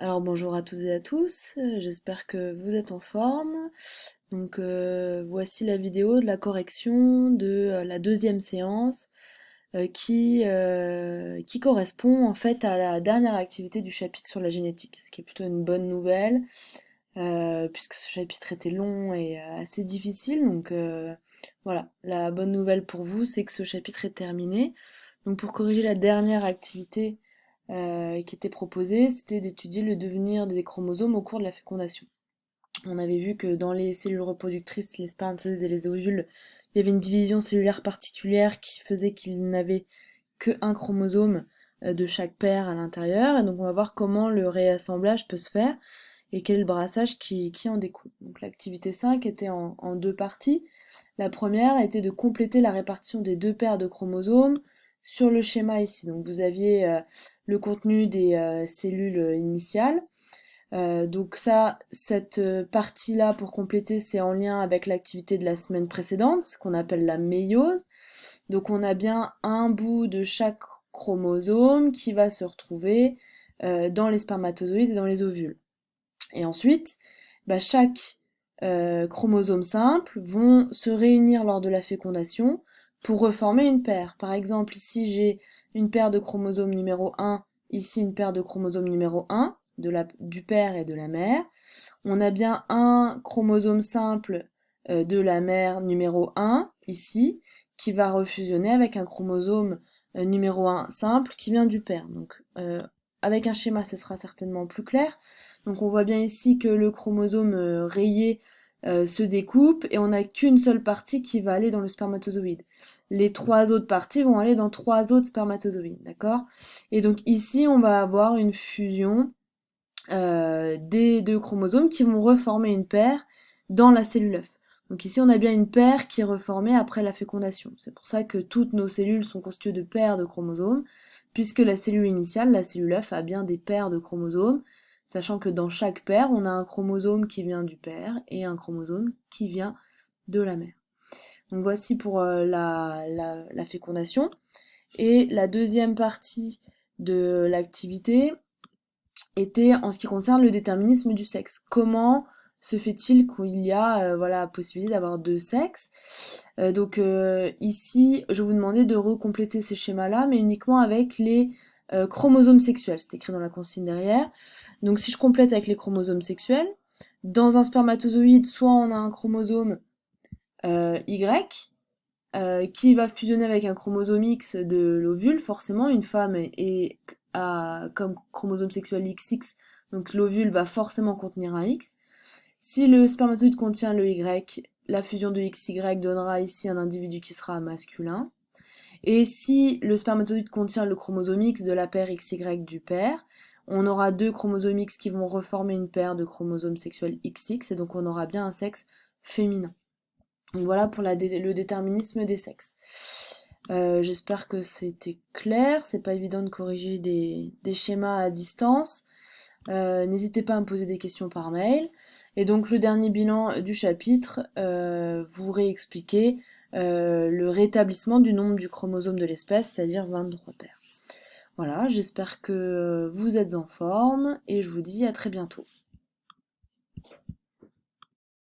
Alors bonjour à toutes et à tous, j'espère que vous êtes en forme. Donc voici la vidéo de la correction de la deuxième séance qui correspond en fait à la dernière activité du chapitre sur la génétique, ce qui est plutôt une bonne nouvelle puisque ce chapitre était long et assez difficile. Donc voilà, la bonne nouvelle pour vous, c'est que ce chapitre est terminé. Donc pour corriger la dernière activité qui était proposée, c'était d'étudier le devenir des chromosomes au cours de la fécondation. On avait vu que dans les cellules reproductrices, les spermatozoïdes et les ovules, il y avait une division cellulaire particulière qui faisait qu'il n'avait qu'un chromosome de chaque paire à l'intérieur. Et donc on va voir comment le réassemblage peut se faire et quel est le brassage qui en découle. Donc l'activité 5 était en deux parties. La première était de compléter la répartition des deux paires de chromosomes sur le schéma ici. Donc vous aviez le contenu des cellules initiales. Donc ça, cette partie-là pour compléter, c'est en lien avec l'activité de la semaine précédente, ce qu'on appelle la méiose. Donc on a bien un bout de chaque chromosome qui va se retrouver dans les spermatozoïdes et dans les ovules. Et ensuite, chaque chromosome simple vont se réunir lors de la fécondation pour reformer une paire. Par exemple, ici j'ai une paire de chromosomes numéro 1, ici une paire de chromosomes numéro 1, du père et de la mère. On a bien un chromosome simple de la mère numéro 1, ici, qui va refusionner avec un chromosome numéro 1 simple qui vient du père. Donc avec un schéma, ce sera certainement plus clair. Donc on voit bien ici que le chromosome rayé se découpe et on n'a qu'une seule partie qui va aller dans le spermatozoïde. Les trois autres parties vont aller dans trois autres spermatozoïdes, d'accord? Et donc ici, on va avoir une fusion des deux chromosomes qui vont reformer une paire dans la cellule œuf. Donc ici, on a bien une paire qui est reformée après la fécondation. C'est pour ça que toutes nos cellules sont constituées de paires de chromosomes, puisque la cellule initiale, la cellule œuf, a bien des paires de chromosomes, sachant que dans chaque paire, on a un chromosome qui vient du père et un chromosome qui vient de la mère. Donc voici pour la fécondation. Et la deuxième partie de l'activité était en ce qui concerne le déterminisme du sexe. Comment se fait-il qu'il y a voilà, possibilité d'avoir deux sexes donc ici, je vous demandais de recompléter ces schémas-là, mais uniquement avec les chromosomes sexuels. C'est écrit dans la consigne derrière. Donc si je complète avec les chromosomes sexuels, dans un spermatozoïde, soit on a un chromosome Y, qui va fusionner avec un chromosome X de l'ovule, forcément une femme a comme chromosome sexuel XX, donc l'ovule va forcément contenir un X. Si le spermatozoïde contient le Y, la fusion de XY donnera ici un individu qui sera masculin. Et si le spermatozoïde contient le chromosome X de la paire XY du père, on aura deux chromosomes X qui vont reformer une paire de chromosomes sexuels XX, et donc on aura bien un sexe féminin. Donc voilà pour le déterminisme des sexes. J'espère que c'était clair, c'est pas évident de corriger des schémas à distance. N'hésitez pas à me poser des questions par mail. Et donc le dernier bilan du chapitre vous réexpliquer le rétablissement du nombre du chromosome de l'espèce, c'est-à-dire 23 paires. Voilà, j'espère que vous êtes en forme et je vous dis à très bientôt.